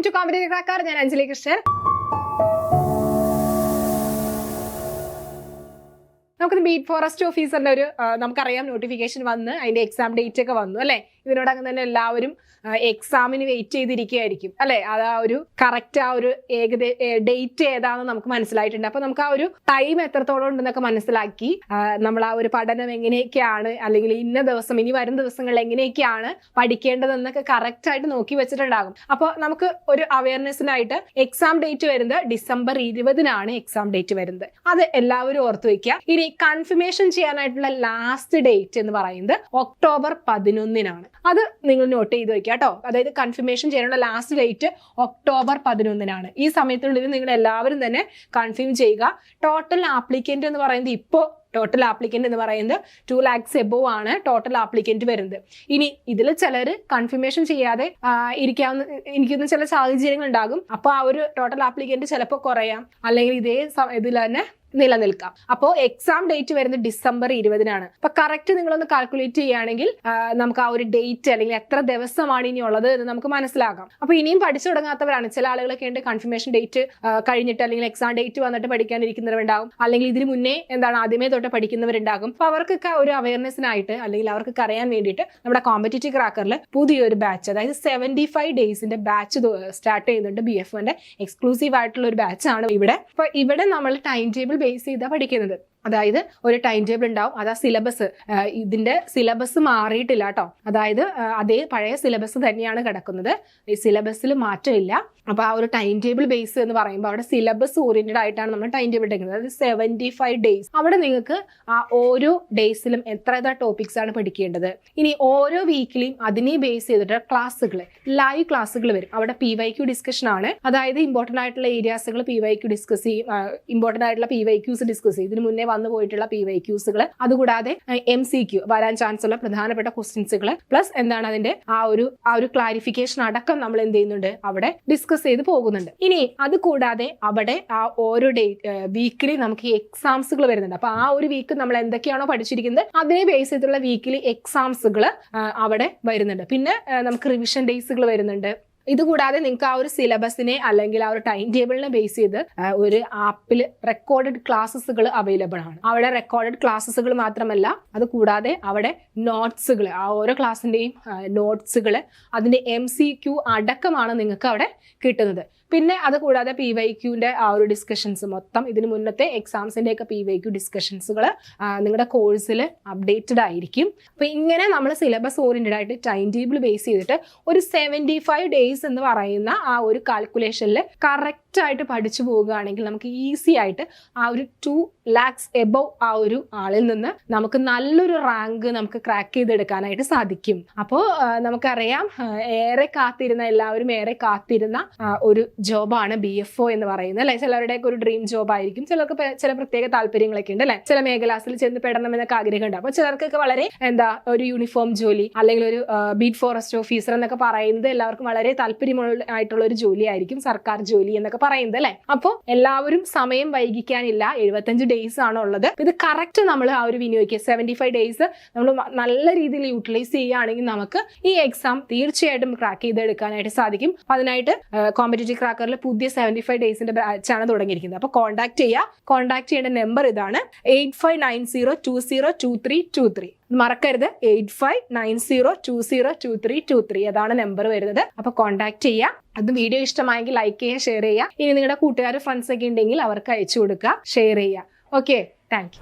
To competitive cracker. ഞാൻ അഞ്ജലി കൃഷ്ണൻ. നമുക്ക് beat forest ഓഫീസറിന്റെ ഒരു നമുക്കറിയാം നോട്ടിഫിക്കേഷൻ വന്ന് അതിന്റെ എക്സാം ഡേറ്റ് ഒക്കെ വന്നു അല്ലെ. ഇതിനോടകം തന്നെ എല്ലാവരും എക്സാമിന് വെയിറ്റ് ചെയ്തിരിക്കുകയായിരിക്കും അല്ലെ. അത് ആ ഒരു കറക്റ്റ് ആ ഒരു ഡേറ്റ് ഏതാണെന്ന് നമുക്ക് മനസ്സിലായിട്ടുണ്ട്. അപ്പൊ നമുക്ക് ആ ഒരു ടൈം എത്രത്തോളം ഉണ്ടെന്നൊക്കെ മനസ്സിലാക്കി നമ്മൾ ആ ഒരു പഠനം എങ്ങനെയൊക്കെയാണ് അല്ലെങ്കിൽ ഇന്ന ദിവസം ഇനി വരും ദിവസങ്ങളിൽ എങ്ങനെയൊക്കെയാണ് പഠിക്കേണ്ടതെന്നൊക്കെ കറക്റ്റ് ആയിട്ട് നോക്കി വെച്ചിട്ടുണ്ടാകും. അപ്പോൾ നമുക്ക് ഒരു അവയർനെസ്സിനായിട്ട് എക്സാം ഡേറ്റ് വരുന്നത് December 20-നാണ് എക്സാം ഡേറ്റ് വരുന്നത്. അത് എല്ലാവരും ഓർത്തു വെക്കുക. ഇനി കൺഫർമേഷൻ ചെയ്യാനായിട്ടുള്ള ലാസ്റ്റ് ഡേറ്റ് എന്ന് പറയുന്നത് October 11-നാണ്. അത് നിങ്ങൾ നോട്ട് ചെയ്ത് വെക്കുക കേട്ടോ. അതായത് കൺഫർമേഷൻ ചെയ്യാനുള്ള ലാസ്റ്റ് ഡേറ്റ് October 11-നാണ്. ഈ സമയത്തിനുള്ളിൽ നിങ്ങൾ എല്ലാവരും തന്നെ കൺഫേം ചെയ്യുക. ടോട്ടൽ ആപ്ലിക്കന്റ് എന്ന് പറയുന്നത് ടോട്ടൽ ആപ്ലിക്കന്റ് എന്ന് പറയുന്നത് 2 lakhs എബോവ് ആണ് ടോട്ടൽ ആപ്ലിക്കന്റ് വരുന്നത്. ഇനി ഇതിൽ ചിലർ കൺഫർമേഷൻ ചെയ്യാതെ എനിക്കൊന്നും ചില സാഹചര്യങ്ങൾ ഉണ്ടാകും. അപ്പോൾ ആ ഒരു ടോട്ടൽ ആപ്ലിക്കന്റ് ചിലപ്പോൾ കുറയാം, അല്ലെങ്കിൽ ഇതേ ഇതിൽ തന്നെ നിലനിൽക്കാം. അപ്പോൾ എക്സാം ഡേറ്റ് വരുന്നത് December 20-നാണ്. അപ്പൊ കറക്റ്റ് നിങ്ങളൊന്ന് കാൽക്കുലേറ്റ് ചെയ്യുകയാണെങ്കിൽ നമുക്ക് ആ ഒരു ഡേറ്റ് അല്ലെങ്കിൽ എത്ര ദിവസമാണ് ഇനി ഉള്ളത് എന്ന് നമുക്ക് മനസ്സിലാക്കാം. അപ്പൊ ഇനിയും പഠിച്ചു തുടങ്ങാത്തവരാണ്, ചില ആളുകളൊക്കെ ഉണ്ട് കൺഫർമേഷൻ ഡേറ്റ് കഴിഞ്ഞിട്ട് അല്ലെങ്കിൽ എക്സാം ഡേറ്റ് വന്നിട്ട് പഠിക്കാനിരിക്കുന്നവരുണ്ടാകും, അല്ലെങ്കിൽ ഇതിന് മുന്നേ ആദ്യമേ തൊട്ട് പഠിക്കുന്നവരുണ്ടാകും. അപ്പൊ അവർക്കൊക്കെ ഒരു അവയർനെസ്സിനായിട്ട് അല്ലെങ്കിൽ അവർക്കൊക്കെ അറിയാൻ വേണ്ടിയിട്ട് നമ്മുടെ കോമ്പറ്റേറ്റീവ് ക്രാക്കറിൽ പുതിയൊരു ബാച്ച്, അതായത് 75 ഡേയ്സിന്റെ ബാച്ച് സ്റ്റാർട്ട് ചെയ്യുന്നുണ്ട്. BF1ന്റെ എക്സ്ക്ലൂസീവ് ആയിട്ടുള്ള ഒരു ബാച്ചാണ് ഇവിടെ. അപ്പൊ ഇവിടെ നമ്മൾ ടൈം ടേബിൾ ബേസ് ചെയ്താ പഠിക്കുന്നത്. അതായത് ഒരു ടൈം ടേബിൾ ഉണ്ടാവും. അത് ആ സിലബസ്, ഇതിന്റെ സിലബസ് മാറിയിട്ടില്ല കേട്ടോ. അതായത് അതേ പഴയ സിലബസ് തന്നെയാണ് കിടക്കുന്നത്. ഈ സിലബസിൽ മാറ്റമില്ല. അപ്പൊ ആ ഒരു ടൈം ടേബിൾ ബേസ് എന്ന് പറയുമ്പോൾ അവിടെ സിലബസ് ഓറിയന്റഡ് ആയിട്ടാണ് നമ്മൾ ടൈം ടേബിൾ എടുക്കുന്നത്. അതായത് 75 ഡേയ്സ്. അവിടെ നിങ്ങൾക്ക് ആ ഓരോ ഡേയ്സിലും എത്ര ടോപ്പിക്സ് ആണ് പഠിക്കേണ്ടത്. ഇനി ഓരോ വീക്കിലും അതിനെ ബേസ് ചെയ്തിട്ട് ക്ലാസ്സുകൾ, ലൈവ് ക്ലാസ്സുകൾ വരും. അവിടെ PYQ ഡിസ്കഷൻ ആണ്. അതായത് ഇമ്പോർട്ടന്റ് ആയിട്ടുള്ള ഏരിയാസുകൾ PYQ ഡിസ്കസ് ചെയ്യും. ഇമ്പോർട്ടന്റ് ആയിട്ടുള്ള PYQs ഡിസ്കസ് ചെയ്യും. ഇതിന് മുന്നേ വന്നു പോയിട്ടുള്ള PYQs, അതുകൂടാതെ MCQ വരാൻ ചാൻസ് ഉള്ള പ്രധാനപ്പെട്ട ക്വസ്റ്റ്യൻസുകൾ, പ്ലസ് അതിന്റെ ആ ഒരു ക്ലാരിഫിക്കേഷൻ അടക്കം നമ്മൾ എന്ത് ചെയ്യുന്നുണ്ട് അവിടെ ഡിസ്കസ് ചെയ്ത് പോകുന്നുണ്ട്. ഇനി അത് കൂടാതെ അവിടെ ആ ഓരോ വീക്കിലി നമുക്ക് എക്സാംസുകൾ വരുന്നുണ്ട്. അപ്പൊ ആ ഒരു വീക്ക് നമ്മൾ എന്തൊക്കെയാണോ പഠിച്ചിരിക്കുന്നത് അതേ ബേസ് ചെയ്തിട്ടുള്ള വീക്കിലി എക്സാംസുകൾ അവിടെ വരുന്നുണ്ട്. പിന്നെ നമുക്ക് റിവിഷൻ ഡേയ്സുകൾ വരുന്നുണ്ട്. ഇതുകൂടാതെ നിങ്ങൾക്ക് ആ ഒരു സിലബസിനെ അല്ലെങ്കിൽ ആ ഒരു ടൈം ടേബിളിനെ ബേസ് ചെയ്ത് ഒരു ആപ്പിൽ റെക്കോർഡഡ് ക്ലാസ്സുകൾ അവൈലബിൾ ആണ്. അവിടെ റെക്കോർഡഡ് ക്ലാസ്സുകൾ മാത്രമല്ല, അത് കൂടാതെ അവിടെ നോട്ട്സുകൾ, ആ ഓരോ ക്ലാസ്സിന്റെയും നോട്ട്സുകൾ, അതിന്റെ MCQ അടക്കമാണ് നിങ്ങൾക്ക് അവിടെ കിട്ടുന്നത്. പിന്നെ അത് കൂടാതെ PYQന്റെ ആ ഒരു ഡിസ്കഷൻസ് മൊത്തം ഇതിന് മുന്നത്തെ എക്സാംസിന്റെ ഒക്കെ PYQ ഡിസ്കഷൻസുകൾ നിങ്ങളുടെ കോഴ്സിൽ അപ്ഡേറ്റഡ് ആയിരിക്കും. അപ്പൊ ഇങ്ങനെ നമ്മൾ സിലബസ് ഓറിയന്റഡ് ആയിട്ട് ടൈം ടേബിൾ ബേസ് ചെയ്തിട്ട് ഒരു 75 ഡേയ്സ് എന്ന് പറയുന്ന ആ ഒരു കാൽക്കുലേഷനിൽ കറക്റ്റ് ആയിട്ട് പഠിച്ചു പോവുകയാണെങ്കിൽ നമുക്ക് ഈസി ആയിട്ട് ആ ഒരു 2 lakhs എബോവ് ആ ഒരു ആളിൽ നിന്ന് നമുക്ക് നല്ലൊരു റാങ്ക് നമുക്ക് ക്രാക്ക് ചെയ്തെടുക്കാനായിട്ട് സാധിക്കും. അപ്പോൾ നമുക്കറിയാം, എല്ലാവരും ഏറെ കാത്തിരുന്ന ഒരു ജോബാണ് BFO എന്ന് പറയുന്നത് അല്ലെ. ചിലരുടെയൊക്കെ ഒരു ഡ്രീം ജോബ് ആയിരിക്കും. ചിലർക്ക് ചില പ്രത്യേക താല്പര്യങ്ങളൊക്കെ ഉണ്ട് അല്ലെ. ചില മേഖലാസിൽ ചെന്ന് പെടണം എന്നൊക്കെ ആഗ്രഹമുണ്ട്. അപ്പൊ ചിലർക്കൊക്കെ വളരെ ഒരു യൂണിഫോം ജോലി അല്ലെങ്കിൽ ഒരു ബീറ്റ് ഫോറസ്റ്റ് ഓഫീസർ എന്നൊക്കെ പറയുന്നത് എല്ലാവർക്കും വളരെ താല്പര്യമായിട്ടുള്ള ഒരു ജോലി ആയിരിക്കും, സർക്കാർ ജോലി എന്നൊക്കെ പറയുന്നത് അല്ലെ. അപ്പോൾ എല്ലാവരും സമയം വൈകിക്കാനില്ല. 75 ഡേയ്സ് ആണ് ഉള്ളത്. ഇത് കറക്റ്റ് നമ്മൾ ആ ഒരു വിനിയോഗിക്കുക. 75 ഡേയ്സ് നമ്മൾ നല്ല രീതിയിൽ യൂട്ടിലൈസ് ചെയ്യുകയാണെങ്കിൽ നമുക്ക് ഈ എക്സാം തീർച്ചയായിട്ടും ക്രാക്ക് ചെയ്തെടുക്കാനായിട്ട് സാധിക്കും. അതിനായിട്ട് കോമ്പറ്റേറ്റീവ് ക്രാക്കറിൽ പുതിയ 75 ഡേയ്സിന്റെ ബാച്ചാണ് തുടങ്ങിയിരിക്കുന്നത്. അപ്പൊ കോൺടാക്ട് ചെയ്യേണ്ട നമ്പർ ഇതാണ് 8590202323. മറക്കരുത്, 8590202323. അതാണ് നമ്പർ വരുന്നത്. അപ്പൊ കോൺടാക്ട് ചെയ്യുക. അത് വീഡിയോ ഇഷ്ടമായെങ്കിൽ ലൈക്ക് ചെയ്യുക, ഷെയർ ചെയ്യുക. ഇനി നിങ്ങളുടെ കൂട്ടുകാർ ഫ്രണ്ട്സ് ഒക്കെ ഉണ്ടെങ്കിൽ അവർക്ക് അയച്ചു കൊടുക്കുക, ഷെയർ ചെയ്യുക. Okay, thank you.